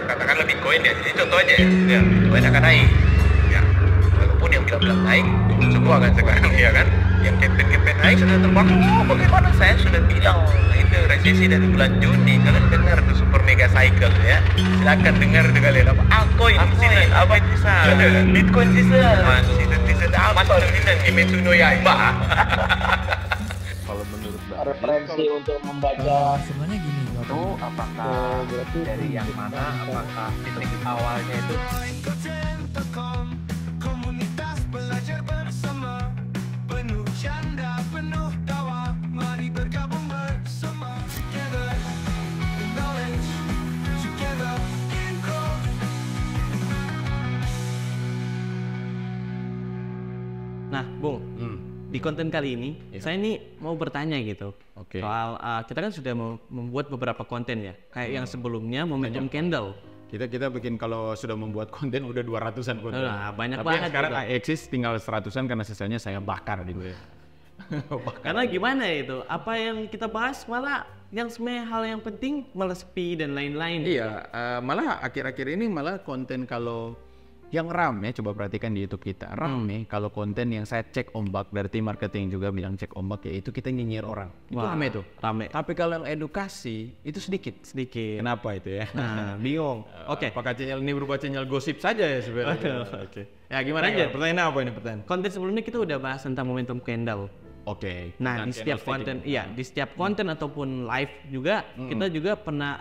katakanlah Bitcoin ya, jadi contoh aja ya, Bitcoin akan naik ya, walaupun yang bilang naik semua kan sekarang ya kan, yang campaign naik sudah terbangun, oh bagaimana saya sudah bilang itu resesi dari bulan Juni, kalian dengar tuh super mega cycle ya, silakan dengar tuh kalian apa altcoin sini apa itu Bitcoin season masih season apa season Kimetsu no Yaiba. Kalau menurut Mbak referensi untuk membaca sebenarnya gini itu apakah berarti dari yang mana, apakah titik awalnya itu komunitas belajar bersama, penuh canda penuh tawa, mari bergabung bersama, together in knowledge, together in growth. Nah, Bung, di konten kali ini saya ini mau bertanya gitu. Oke. Soal kita kan sudah membuat beberapa konten ya. Kayak yang sebelumnya Momentum Candle. Kita bikin kalau sudah membuat konten udah 200-an konten. Nah, banyak Tapi banget yang sekarang juga. eksis tinggal 100-an karena sisanya saya bakar gitu ya. Karena gimana itu? Apa yang kita bahas malah yang sebenarnya hal yang penting malah sepi dan lain-lain. Iya, malah akhir-akhir ini malah konten kalau yang rame, coba perhatikan di YouTube kita, rame kalau konten yang saya cek ombak dari tim marketing juga bilang cek ombak, yaitu kita nyinyir orang. Itu Wah, rame tuh. rame. Tapi kalau yang edukasi itu sedikit. Sedikit. Kenapa itu ya? Nah, bingung. Oke. Apakah channel ini berubah channel gosip saja ya sebenarnya? Oke. Ya gimana? Lanjut. Pertanyaan apa ini pertanyaan? Konten sebelumnya kita udah bahas tentang Momentum Candle. Oke. Nah, Dan di setiap channel konten, staging. iya, di setiap konten ataupun live juga kita juga pernah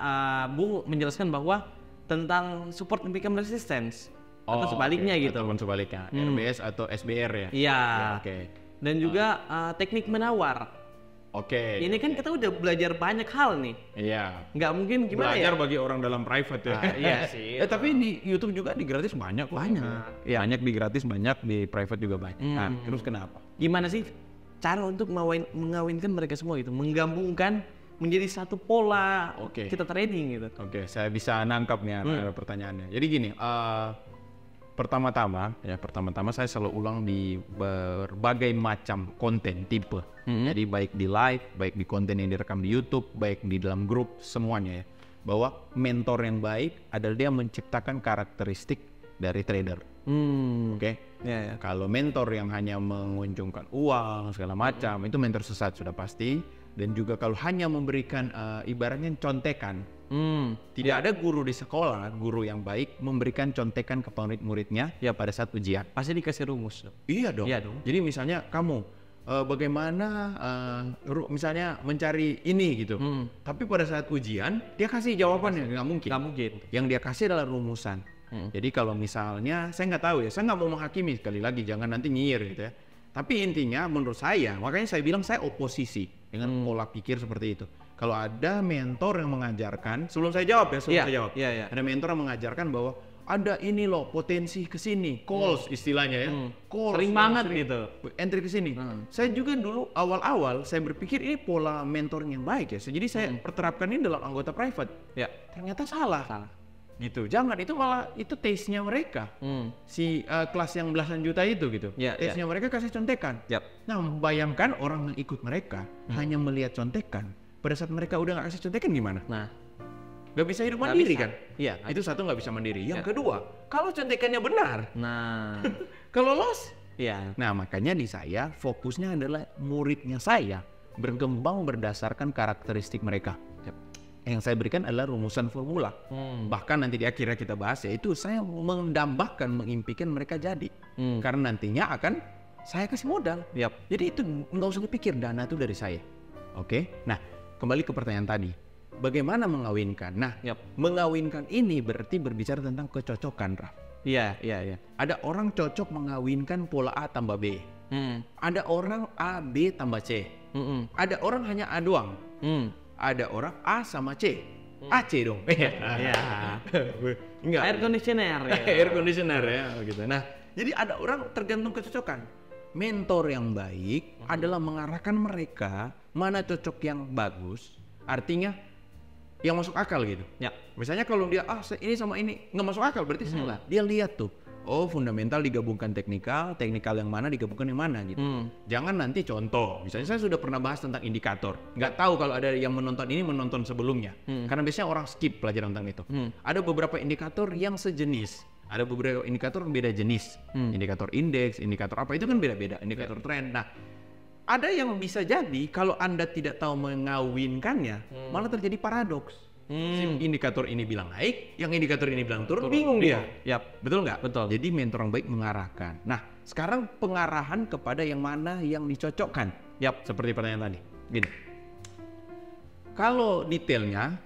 Bung menjelaskan bahwa tentang support and become resistance atau sebaliknya oke. gitu. Ataupun sebaliknya, RBS atau SBR ya? Iya. Ya, oke. Dan juga teknik menawar. Oke. Ini kan kita udah belajar banyak hal nih. Iya. Nggak mungkin gimana Belajar ya? bagi orang dalam private ya. Iya sih. Tapi di YouTube juga di gratis banyak kok. Banyak. Iya. Banyak di gratis, banyak di private juga banyak. Nah, terus kenapa? Gimana sih cara untuk mengawinkan mereka semua gitu, menggabungkan menjadi satu pola Oke. kita trading gitu. Oke, saya bisa nangkap nih pertanyaannya. Jadi gini, pertama-tama saya selalu ulang di berbagai macam konten tipe. Jadi baik di live, baik di konten yang direkam di YouTube, baik di dalam grup, semuanya ya. Bahwa mentor yang baik adalah dia menciptakan karakteristik dari trader. Oke. Ya, ya. Kalau mentor yang hanya mengunjungkan uang segala macam, itu mentor sesat sudah pasti. Dan juga kalau hanya memberikan ibaratnya contekan, tidak ada guru di sekolah, guru yang baik memberikan contekan ke murid-muridnya ya pada saat ujian. Pasti dikasih rumus dong. Iya dong. Iya dong. Jadi misalnya kamu bagaimana misalnya mencari ini gitu, tapi pada saat ujian dia kasih jawabannya nggak mungkin. Nggak mungkin. Yang dia kasih adalah rumusan. Jadi kalau misalnya saya nggak tahu ya, saya nggak mau menghakimi, sekali lagi jangan nanti nyinyir gitu ya. Tapi intinya menurut saya, makanya saya bilang saya oposisi dengan pola pikir seperti itu. Kalau ada mentor yang mengajarkan, sebelum saya jawab ya, saya jawab. Iya. Ada mentor yang mengajarkan bahwa ada ini loh potensi ke sini, calls istilahnya ya. Calls Sering banget gitu. Entry ke sini. Saya juga dulu awal-awal saya berpikir ini pola mentoring yang baik ya. Jadi saya terapkan ini dalam anggota private. Ya. Ternyata salah. Gitu. Jangan, itu malah itu taste-nya mereka. Si kelas yang belasan juta itu gitu. Ya, Taste-nya mereka kasih contekan. Yap. Nah, bayangkan orang yang ikut mereka hanya melihat contekan. Pada saat mereka udah nggak kasih contekan gimana? Nah, Nggak bisa hidup nggak mandiri bisa. kan? Iya. Itu satu, nggak bisa mandiri. Yang Ya. kedua, kalau contekannya benar, Nah, kalau loss. iya. Nah, makanya di saya fokusnya adalah muridnya saya berkembang berdasarkan karakteristik mereka. Yang saya berikan adalah rumusan formula. Bahkan nanti di akhirnya kita bahas, yaitu saya mendambahkan, mengimpikan mereka jadi. Karena nantinya akan saya kasih modal. Yap. Jadi itu nggak usah dipikir, dana itu dari saya. Oke. Nah, kembali ke pertanyaan tadi. Bagaimana mengawinkan? Nah, mengawinkan ini berarti berbicara tentang kecocokan, Raf. Iya. Ada orang cocok mengawinkan pola A tambah B. Ada orang A, B tambah C. Ada orang hanya A doang. Ada orang A sama C. AC dong. Iya. Enggak. Air conditioner ya. Air conditioner ya gitu. Nah, jadi ada orang tergantung kecocokan. Mentor yang baik adalah mengarahkan mereka mana cocok yang bagus. Artinya yang masuk akal gitu. Ya. Misalnya kalau dia ini sama ini nggak masuk akal, berarti salah. Dia lihat tuh Oh, fundamental digabungkan teknikal, teknikal yang mana digabungkan yang mana gitu. Jangan nanti contoh, misalnya saya sudah pernah bahas tentang indikator. Nggak tahu kalau ada yang menonton ini menonton sebelumnya. Karena biasanya orang skip pelajaran tentang itu. Ada beberapa indikator yang sejenis. Ada beberapa indikator yang beda jenis. Indikator indeks, indikator apa, itu kan beda-beda. Indikator tren. Nah, ada yang bisa jadi kalau Anda tidak tahu mengawinkannya, malah terjadi paradoks. Si indikator ini bilang naik, yang indikator ini bilang turun, bingung dia. Yap. Betul nggak? Betul. Jadi mentor yang baik mengarahkan. Nah, sekarang pengarahan kepada yang mana yang dicocokkan. Yap. Seperti pertanyaan tadi. Gini. Kalau detailnya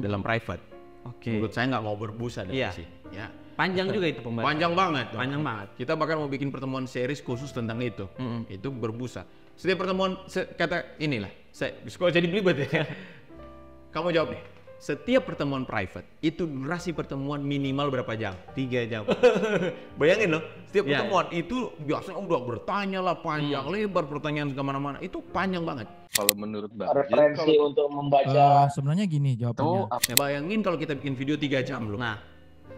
dalam private, Oke. menurut saya nggak mau berbusa dari Iya. sini. Ya. Panjang juga itu pembahasan. Panjang banget. dong. Panjang banget. Kita bahkan mau bikin pertemuan series khusus tentang itu. Itu berbusa. Setiap pertemuan kata inilah. Kalau jadi belibet ya. Kamu jawab deh. Setiap pertemuan private itu durasi pertemuan minimal berapa jam? 3 jam. Bayangin loh, setiap Iya, pertemuan itu biasanya udah bertanya lah panjang lebar, pertanyaan kemana-mana, itu panjang banget. Kalau menurut referensi untuk membaca Sebenarnya gini jawabannya. Bayangin kalau kita bikin video 3 jam loh. Nah,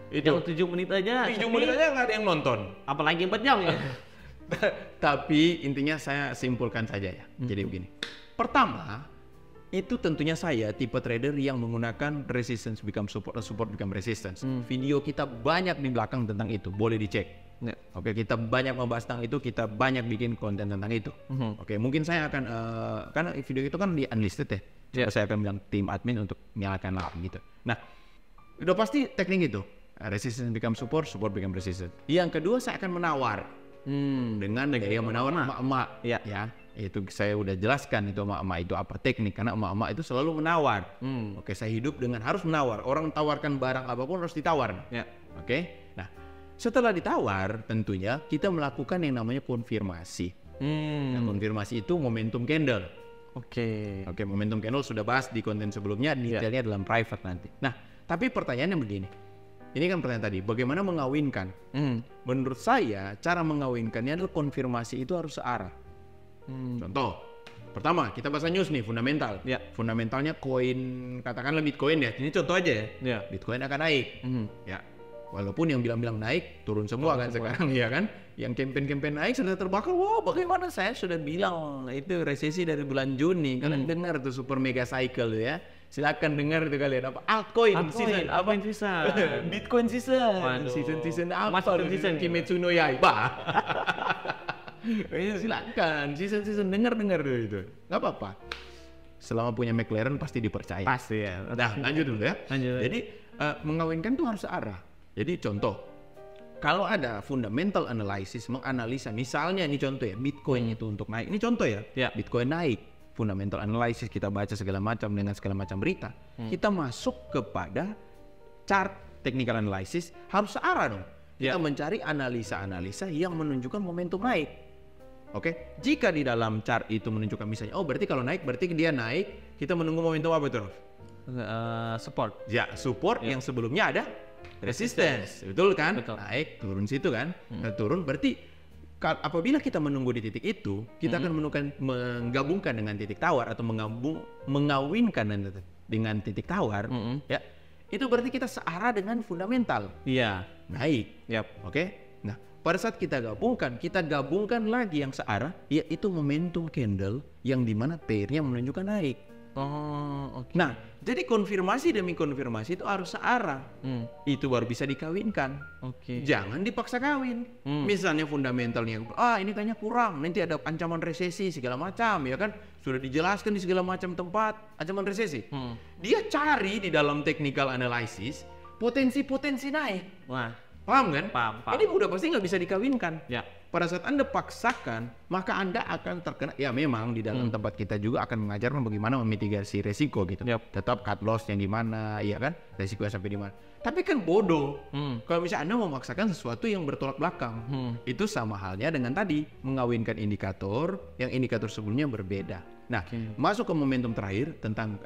itu yang 7 menit aja. 7 menit aja nggak ada yang nonton. Apalagi 4 jam ya. Tapi intinya saya simpulkan saja ya. Jadi begini. Pertama, itu tentunya saya tipe trader yang menggunakan resistance become support, support become resistance. Video kita banyak di belakang tentang itu, boleh dicek. Ya. Oke, kita banyak membahas tentang itu, kita banyak bikin konten tentang itu. Oke, mungkin saya akan karena video itu kan di unlisted ya. Saya akan bilang tim admin untuk nyalakan lah gitu. Nah, udah pasti teknik itu. Resistance become support, support become resistance. Yang kedua saya akan menawar. Dengan gaya menawar emak-emak. Ya. Itu saya udah jelaskan itu emak-emak itu apa teknik, karena emak-emak itu selalu menawar. Oke, saya hidup dengan harus menawar. Orang tawarkan barang apapun harus ditawar. Ya. Oke. Nah, setelah ditawar tentunya kita melakukan yang namanya konfirmasi. Nah, konfirmasi itu momentum candle. Oke. Oke, momentum candle sudah bahas di konten sebelumnya, detailnya dalam private nanti. Nah, tapi pertanyaannya begini. Ini kan pertanyaan tadi, bagaimana mengawinkan? Menurut saya, cara mengawinkannya adalah konfirmasi itu harus searah. Contoh, pertama kita bahas news nih, fundamental. Ya. Fundamentalnya koin, katakanlah Bitcoin ya. Ini contoh aja ya. Ya. Bitcoin akan naik. Ya. Walaupun yang bilang-bilang naik, turun semua kan sekarang ya kan. Yang campaign-campaign naik sudah terbakar. Wah, bagaimana saya sudah bilang itu resesi dari bulan Juni. Kalian dengar tuh super mega cycle ya. Silakan dengar itu kalian apa altcoin season, apa season? Bitcoin season. Waduh. Season apa? Masuk season. Kimetsu no Yaiba. Silakan season dengar dulu itu. Nggak apa-apa. Selama punya McLaren pasti dipercaya. Pasti ya. Nah, lanjut dulu ya. Lanjut. Jadi mengawinkan tuh harus searah. Jadi contoh, kalau ada fundamental analysis menganalisa, misalnya ini contoh ya, Bitcoin itu untuk naik. Ini contoh ya. Ya. Bitcoin naik. Fundamental analysis kita baca segala macam dengan segala macam berita. Kita masuk kepada chart technical analysis harus searah dong. Kita mencari analisa-analisa yang menunjukkan momentum naik. Oke, jika di dalam chart itu menunjukkan misalnya, oh berarti kalau naik berarti dia naik, kita menunggu momentum apa tuh? Support. Ya, support yang sebelumnya ada resistance, betul kan? Betul. Naik, turun situ kan? Nah, turun berarti apabila kita menunggu di titik itu, kita akan menggabungkan dengan titik tawar atau mengawinkan dengan titik tawar, ya. Itu berarti kita searah dengan fundamental. Iya. Naik. Yap. Oke. Nah, pada saat kita gabungkan lagi yang searah, yaitu momentum candle yang dimana pairnya menunjukkan naik. Oh, oke. Nah, jadi konfirmasi demi konfirmasi itu harus searah. Itu baru bisa dikawinkan. Oke. Jangan dipaksa kawin. Misalnya fundamentalnya, ini kayaknya kurang, nanti ada ancaman resesi segala macam, ya kan? Sudah dijelaskan di segala macam tempat ancaman resesi. Dia cari di dalam technical analysis potensi-potensi naik. Wah, Paham kan? Paham. Ini udah pasti nggak bisa dikawinkan. Ya. Pada saat Anda paksakan, maka Anda akan terkena. Ya memang di dalam tempat kita juga akan mengajarkan bagaimana memitigasi resiko gitu. Yap. Tetap cut loss yang di mana, ya kan? Resiko sampai di mana. Tapi kan bodoh. Kalau misalnya Anda memaksakan sesuatu yang bertolak belakang, itu sama halnya dengan tadi mengawinkan indikator yang indikator sebelumnya berbeda. Nah, masuk ke momentum terakhir tentang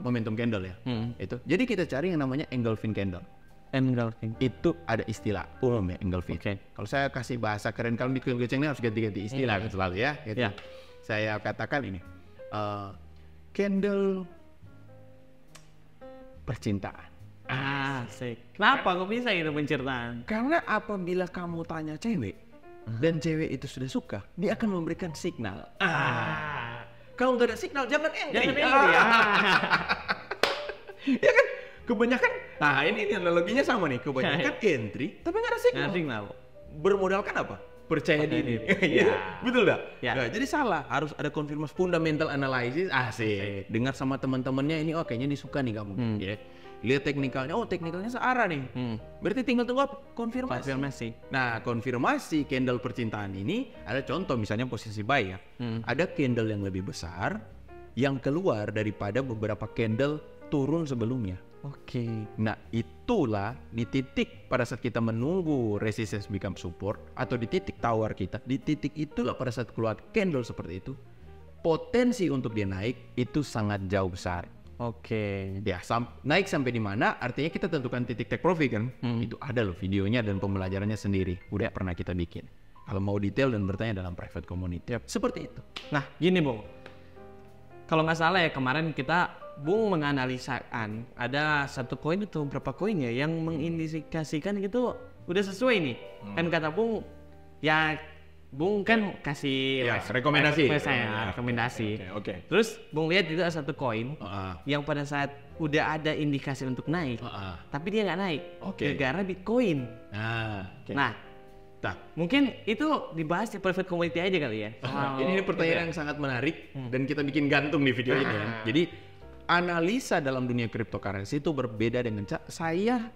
momentum candle ya. Itu. Jadi kita cari yang namanya engulfing candle. Engulfing. Itu ada istilah umum ya, engulfing. Oke. Kalau saya kasih bahasa keren, kalau Bitcoin Goceng ini harus ganti-ganti istilah kan selalu ya. Gitu. Ya. Saya katakan ini, candle percintaan. Asik. Kenapa kok bisa itu penceritaan? Karena apabila kamu tanya cewek dan cewek itu sudah suka, dia akan memberikan signal. Kalau nggak ada signal, jangan entry. Ya kan? Kebanyakan, nah ini analoginya sama nih. Kebanyakan entry, tapi nggak ada signal. Signal. Bermodalkan apa? Percaya diri. Iya, betul dah. Ya. Nah, jadi salah, harus ada konfirmasi fundamental analysis. Asik. Dengar sama teman-temannya ini, oh kayaknya disuka nih kamu. Ya. Lihat teknikalnya, oh teknikalnya searah nih. Berarti tinggal tunggu apa? Konfirmasi. Nah, konfirmasi candle percintaan ini ada contoh misalnya posisi buy ya. Ada candle yang lebih besar yang keluar daripada beberapa candle turun sebelumnya. Oke. Nah, itulah di titik pada saat kita menunggu resistance become support atau di titik tawar kita, di titik itulah pada saat keluar candle seperti itu, potensi untuk dia naik itu sangat jauh besar. Oke. Ya, naik sampai di mana? Artinya kita tentukan titik take profit kan? Itu ada loh videonya dan pembelajarannya sendiri. Udah pernah kita bikin. Kalau mau detail dan bertanya dalam private community. Seperti itu. Nah, gini Bung. Kalau nggak salah ya kemarin Bung menganalisakan ada satu koin atau berapa koin ya yang mengindikasikan gitu udah sesuai nih. Kan kata Bung, ya Bung kan kasih Ya, rekomendasi. Rekomendasi. Oke. Terus Bung lihat juga satu koin yang pada saat udah ada indikasi untuk naik, tapi dia nggak naik. Oke. Gara-gara Bitcoin. Nah, mungkin itu dibahas di private community aja kali ya. Ini pertanyaan yang sangat menarik dan kita bikin gantung di video ini ya. Jadi analisa dalam dunia cryptocurrency itu berbeda dengan saya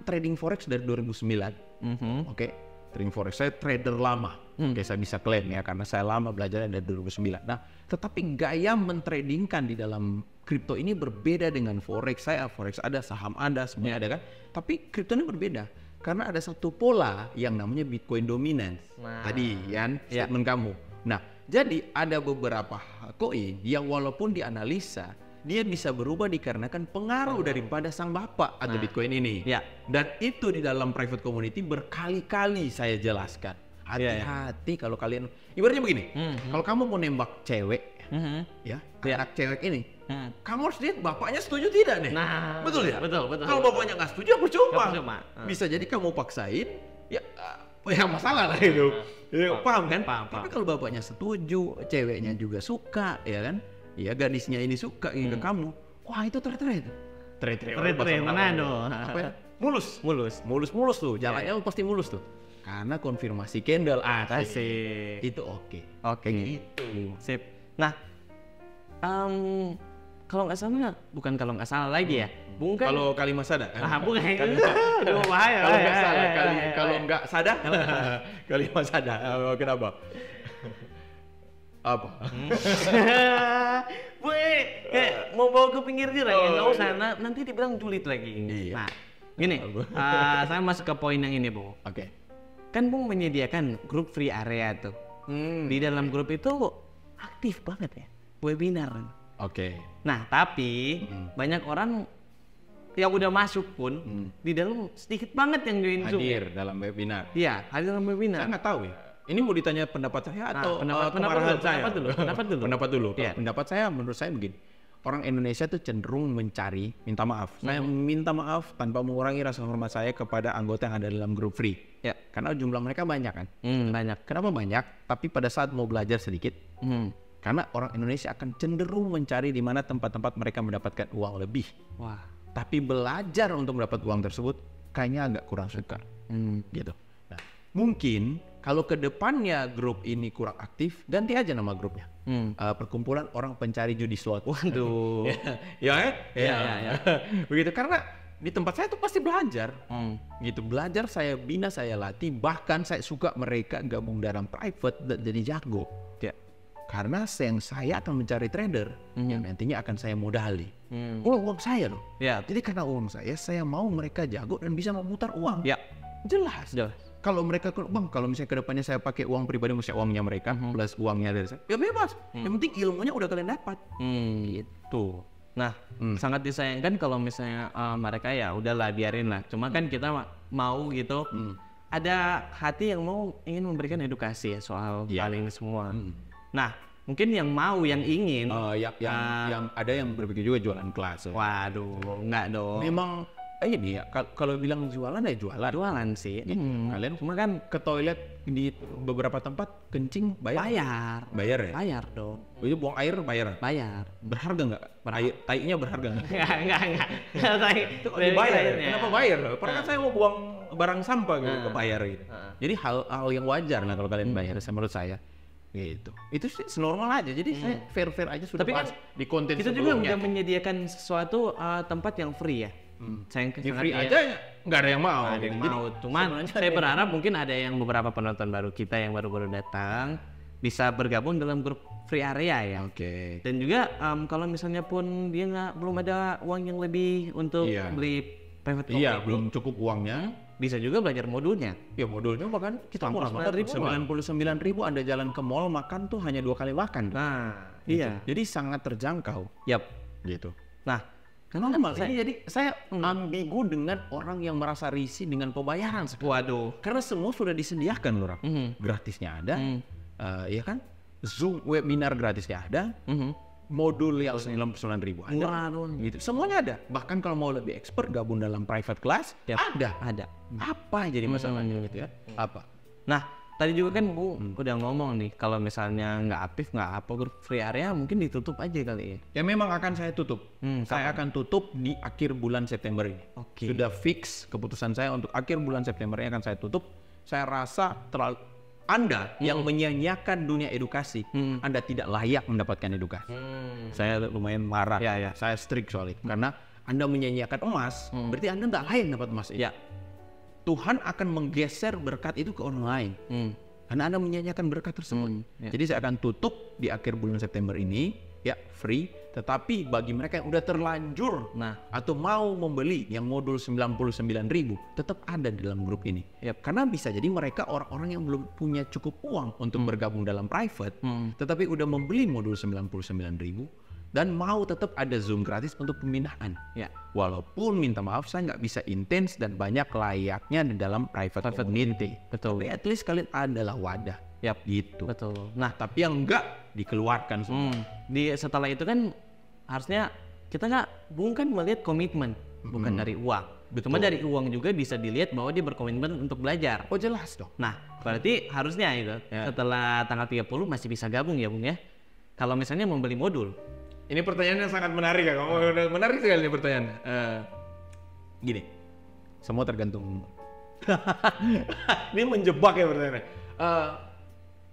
trading forex dari 2009. Oke. Trading forex saya trader lama. Oke, saya bisa klaim ya karena saya lama belajarnya dari 2009. Nah, tetapi gaya mentradingkan di dalam kripto ini berbeda dengan forex. Saya forex ada, saham ada, semuanya ada kan. Tapi kripto ini berbeda karena ada satu pola yang namanya Bitcoin dominance. Tadi kan statement kamu. Nah, jadi ada beberapa koin yang walaupun dianalisa dia bisa berubah dikarenakan pengaruh daripada sang bapak atau Bitcoin ini. Dan itu di dalam private community berkali-kali saya jelaskan. Hati-hati kalau kalian, ibaratnya begini, kalau kamu mau nembak cewek, ya, anak cewek ini, kamu harus lihat bapaknya setuju tidak nih. Nah, betul ya? Betul. Kalau bapaknya nggak setuju, percuma. Bisa jadi kamu paksain, ya masalah lah itu. Paham kan? Paham. Tapi kalau bapaknya setuju, ceweknya juga suka, ya kan? Ya gadisnya ini suka ingin ke kamu. Wah itu trade mana dong? Apa ya? Mulus tuh. Jalannya pasti mulus tuh. Karena konfirmasi candle Asik. itu oke. Gitu. Sip. Nah, kalau nggak salah lagi ya. Bung kan Kalau kalimat sada. bukan. Aduh bahaya. Kalau nggak salah kalau nggak sada. Kalimat sada. Kenapa? Apa? Mau bawa ke pinggir dia lagi, nggak usah, nanti dibilang julid lagi. Nah, gini, saya masuk ke poin yang ini, Bung. Oke. Kan Bung menyediakan grup free area tuh. Di dalam grup itu aktif banget ya, webinar. Oke. Nah, tapi banyak orang yang udah masuk pun di dalam sedikit banget yang join Zoom. Hadir dalam webinar. Iya, hadir dalam webinar. Saya nggak tahu ya. Ini mau ditanya pendapat saya atau pendapat dulu. Iya. Pendapat saya, menurut saya begini. Orang Indonesia tuh cenderung mencari, minta maaf. Saya minta maaf tanpa mengurangi rasa hormat saya kepada anggota yang ada dalam grup free. Ya, karena jumlah mereka banyak kan. Banyak. Kenapa banyak? Tapi pada saat mau belajar sedikit, karena orang Indonesia akan cenderung mencari di mana tempat-tempat mereka mendapatkan uang lebih. Wah. Tapi belajar untuk mendapat uang tersebut kayaknya agak kurang suka. Gitu. Nah, mungkin kalau kedepannya grup ini kurang aktif, ganti aja nama grupnya. Perkumpulan orang pencari judi slot. Waduh. Ya. Begitu, karena di tempat saya tuh pasti belajar. Gitu, belajar saya bina, saya latih. Bahkan saya suka mereka gabung dalam private dan jadi jago. Ya. Karena saya akan mencari trader yang nantinya akan saya modali. Uang saya loh. Ya. Jadi karena uang saya mau mereka jago dan bisa memutar uang. Ya. Jelas. Kalau mereka, bang, kalau misalnya kedepannya saya pakai uang pribadi, misalnya uangnya mereka plus uangnya dari saya, ya bebas. Yang penting ilmunya udah kalian dapat. Gitu. Nah, sangat disayangkan kalau misalnya mereka ya udahlah biarin lah. Cuma kan kita mau gitu, ada hati yang ingin memberikan edukasi ya soal hal ini semua. Nah, mungkin yang ingin, yang ada yang berpikir juga jualan kelas. Waduh, enggak dong. Memang ini ya kalau bilang jualan ya jualan. Jualan sih. Kalian cuma kan ke toilet di beberapa tempat kencing bayar ya? Bayar dong. Itu buang air bayar. Berharga nggak? Tainya berharga nggak? Enggak. Itu kok dibayar ya? Kenapa bayar? Padahal kan saya mau buang barang sampah gitu, kebayar gitu. Jadi hal yang wajar lah kalau kalian bayar, menurut saya. Gitu. Itu sih normal aja. Jadi saya fair aja sudah. Tapi kan di konten kita juga udah menyediakan sesuatu tempat yang free ya. Free aja nggak ada yang mau. Ada yang mau. Cuman saya berharap mungkin ada yang beberapa penonton baru kita yang baru-baru datang bisa bergabung dalam grup free area ya. Oke. Dan juga kalau misalnya pun dia belum ada uang yang lebih untuk beli private company. Iya, belum cukup uangnya. Bisa juga belajar modulnya. Ya modulnya bahkan kita murah banget. 99.000 Anda jalan ke mall makan tuh hanya 2 kali makan. Nah, gitu. iya. Jadi sangat terjangkau. Yap. Gitu. Nah, kenapa saya ambigu dengan orang yang merasa risih dengan pembayaran sekarang. Waduh. Karena semua sudah disediakan loh, gratisnya ada, ya kan? Zoom webinar gratisnya ada, modul yang 99.000 ada, gitu. Semuanya ada. Bahkan kalau mau lebih expert gabung dalam private class, ada. Apa jadi masalahnya gitu ya? Apa? Nah, tadi juga kan Bu udah ngomong nih kalau misalnya nggak aktif nggak apa grup free area mungkin ditutup aja kali ya. Ya memang akan saya tutup. Saya akan tutup di akhir bulan September ini. Oke. Sudah fix keputusan saya untuk akhir bulan September ini akan saya tutup. Saya rasa Anda yang menyanyiakan dunia edukasi, Anda tidak layak mendapatkan edukasi. Saya lumayan marah. Ya. Saya strict soal itu karena Anda menyanyiakan emas, berarti Anda nggak layak dapat emas itu. Ya. Tuhan akan menggeser berkat itu ke orang lain. Karena Anda menyanyiakan berkat tersebut. Jadi saya akan tutup di akhir bulan September ini, ya free. Tetapi bagi mereka yang udah terlanjur, atau mau membeli yang modul 99.000, tetap ada di dalam grup ini. Karena bisa jadi mereka orang-orang yang belum punya cukup uang untuk bergabung dalam private, tetapi udah membeli modul 99.000. Dan mau tetap ada Zoom gratis untuk pembinaan. Ya. Walaupun minta maaf saya nggak bisa intens dan banyak layaknya di dalam private community. Betul. Tapi at least kalian adalah wadah. Yap. Gitu. Betul. Nah tapi yang enggak dikeluarkan semua. Setelah itu kan harusnya kita nggak kan melihat komitmen bukan dari uang. Cuma dari uang juga bisa dilihat bahwa dia berkomitmen untuk belajar. Oh jelas dong. Nah berarti harusnya itu setelah tanggal 30 masih bisa gabung ya Bung ya. Kalau misalnya membeli modul. Ini pertanyaan yang sangat menarik ya, menarik sekali ini pertanyaan. Gini, semua tergantung. Ini menjebak ya pertanyaannya.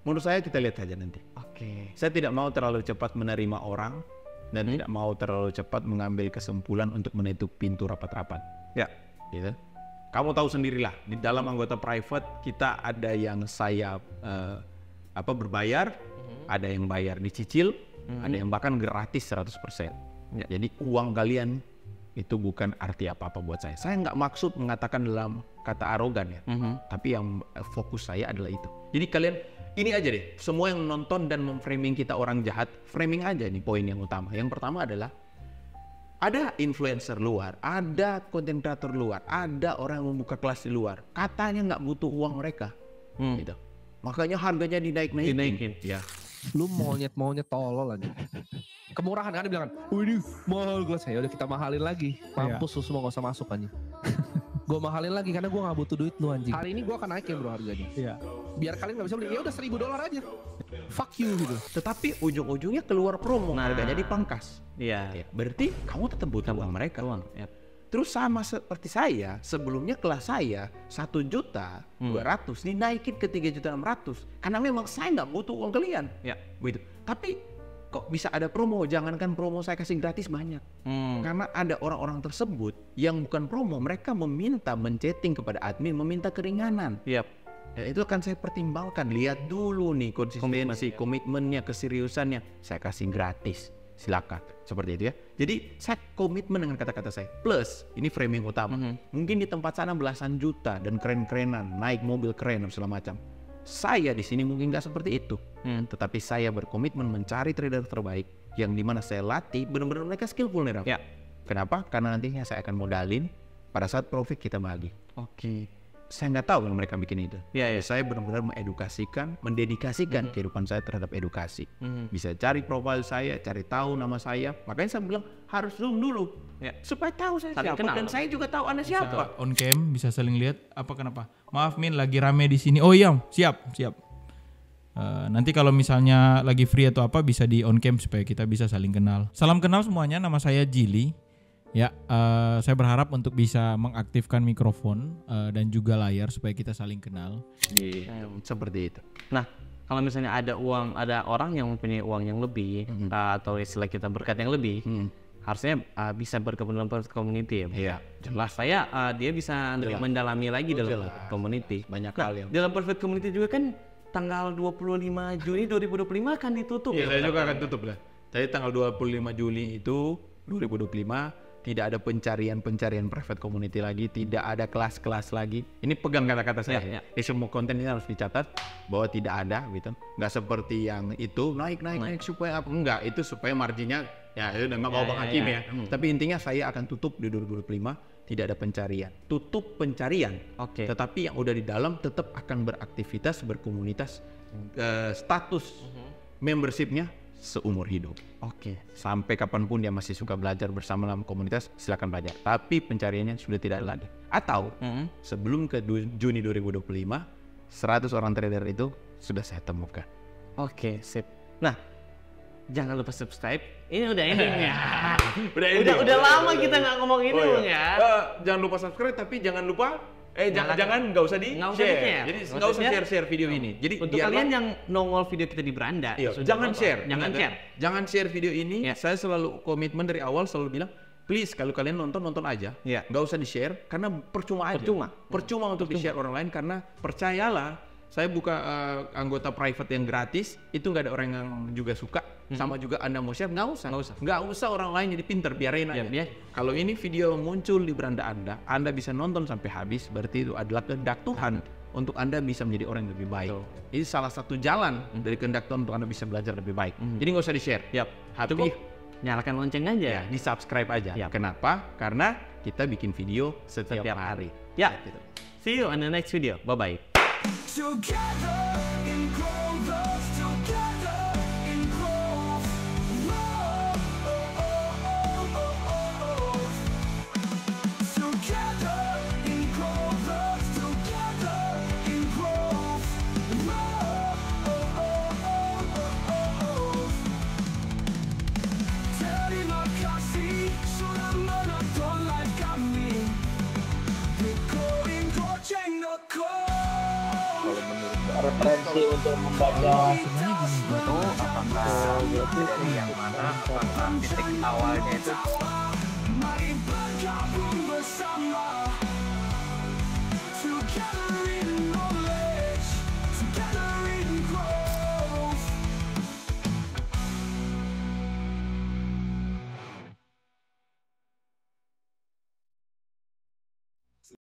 Menurut saya kita lihat saja nanti. Oke. Saya tidak mau terlalu cepat menerima orang dan tidak mau terlalu cepat mengambil kesimpulan untuk menutup pintu rapat-rapat. Ya, gitu. Kamu tahu sendirilah di dalam anggota private kita ada yang saya berbayar, ada yang bayar dicicil. Ada yang bahkan gratis 100%. Ya. Jadi uang kalian itu bukan arti apa-apa buat saya. Saya nggak maksud mengatakan dalam kata arogan ya. Tapi yang fokus saya adalah itu. Jadi kalian ini aja deh. Semua yang nonton dan memframing kita orang jahat, framing aja nih poin yang utama. Yang pertama adalah ada influencer luar, ada content creator luar, ada orang yang membuka kelas di luar. Katanya nggak butuh uang mereka, gitu. Makanya harganya dinaikin. Ya. Lu monyet tolol aja. Kemurahan kan dia bilang kan, ini mahal gelas ya udah kita mahalin lagi. Mampus lu semua gak usah masuk aja. Gue mahalin lagi karena gue gak butuh duit lu anjing. Hari ini gue akan naikin bro harganya. Iya. Biar kalian gak bisa beli, ya udah $1,000 aja. Fuck you gitu. Tetapi ujung-ujungnya keluar promo, harganya dipangkas. Iya. Berarti kamu tetap butuh uang mereka. Terus sama seperti saya, sebelumnya kelas saya 1.200.000 dinaikin ke 3.600.000 karena memang saya nggak butuh uang kalian. Ya, begitu. Tapi kok bisa ada promo? Jangankan promo saya kasih gratis banyak. Karena ada orang-orang tersebut yang bukan promo, mereka meminta menchatting kepada admin, meminta keringanan. Yap. Ya, itu akan saya pertimbangkan. Lihat dulu nih konsistensi, komitmennya, keseriusannya. Saya kasih gratis. Silakan, seperti itu ya. Jadi saya komitmen dengan kata-kata saya. Plus, ini framing utama. Mungkin di tempat sana belasan juta dan keren-kerenan, naik mobil keren dan segala macam. Saya di sini mungkin nggak seperti itu. Tetapi saya berkomitmen mencari trader terbaik yang dimana saya latih benar-benar mereka skillful nih, Raf. Ya. Kenapa? Karena nantinya saya akan modalin pada saat profit kita bagi. Oke. saya nggak tahu kalau mereka bikin itu. Iya, iya. Saya benar-benar mengedukasikan, mendedikasikan kehidupan saya terhadap edukasi. Bisa cari profil saya, cari tahu nama saya. Makanya saya bilang harus Zoom dulu, Ya. supaya tahu saya Saling siapa kenal. dan saya juga tahu Anda siapa. On cam bisa saling lihat apa kenapa. Maaf Min, lagi rame di sini. Oh iya, siap. Nanti kalau misalnya lagi free atau apa bisa di on cam supaya kita bisa saling kenal. Salam kenal semuanya, nama saya Jili. Ya, saya berharap untuk bisa mengaktifkan mikrofon dan juga layar supaya kita saling kenal. Seperti itu. Nah, kalau misalnya ada orang yang mempunyai uang yang lebih atau istilah kita berkat yang lebih, harusnya bisa bergabung dalam private community ya. Iya, jelas. Saya dia bisa mendalami lagi dalam community. Banyak Nah, hal yang dalam private community juga kan tanggal 25 Juni 2025 akan ditutup. Iya, saya juga akan tutup lah. Jadi tanggal 25 Juli itu 2025 tidak ada pencarian private community lagi, tidak ada kelas-kelas lagi. Ini pegang kata-kata saya. Ya. Di semua konten ini harus dicatat bahwa tidak ada gitu. Nggak seperti yang itu naik supaya apa? Enggak, itu supaya marginnya ya itu nggak mau Bang Hakim ya. Tapi intinya saya akan tutup di 2025, tidak ada pencarian. Tutup pencarian. Oke. Tetapi yang udah di dalam tetap akan beraktivitas, berkomunitas, status membershipnya seumur hidup. Oke. Sampai kapanpun dia masih suka belajar bersama dalam komunitas, silakan belajar. Tapi pencariannya sudah tidak ada lagi. Atau sebelum ke Juni 2025, 100 orang trader itu sudah saya temukan. Oke, sip. Nah, jangan lupa subscribe. Ini udah endingnya. Udah udah lama kita nggak ngomong ini Bung, ya. Jangan lupa subscribe, tapi jangan lupa jangan nggak usah di share. Jadi nggak usah share video ini. Jadi Untuk kalian yang nongol video kita di beranda, jangan share. Jangan share video ini. Ya. Saya selalu komitmen dari awal selalu bilang, please kalau kalian nonton aja. Ya. Nggak usah di share karena percuma aja. Percuma untuk di share orang lain karena percayalah, saya buka anggota private yang gratis itu nggak ada orang yang juga suka. Sama juga Anda mau share nggak usah orang lain jadi pinter, biarin aja. Ya. Kalau ini video muncul di beranda Anda bisa nonton sampai habis, berarti itu adalah kehendak Tuhan untuk Anda bisa menjadi orang yang lebih baik. Ini salah satu jalan dari kehendak Tuhan untuk Anda bisa belajar lebih baik. Jadi nggak usah di share. Cukup nyalakan lonceng aja. Di subscribe aja. Kenapa? Karena kita bikin video setiap hari. Ya. See you on the next video. Bye bye. Together in growth, together in growth. Together in growth, together in growth. Terima kasih sudah menonton live kami di Koin.co. Referensi untuk membaca itu apakah dari yang mana, apakah titik awalnya itu Mari bergabung bersama.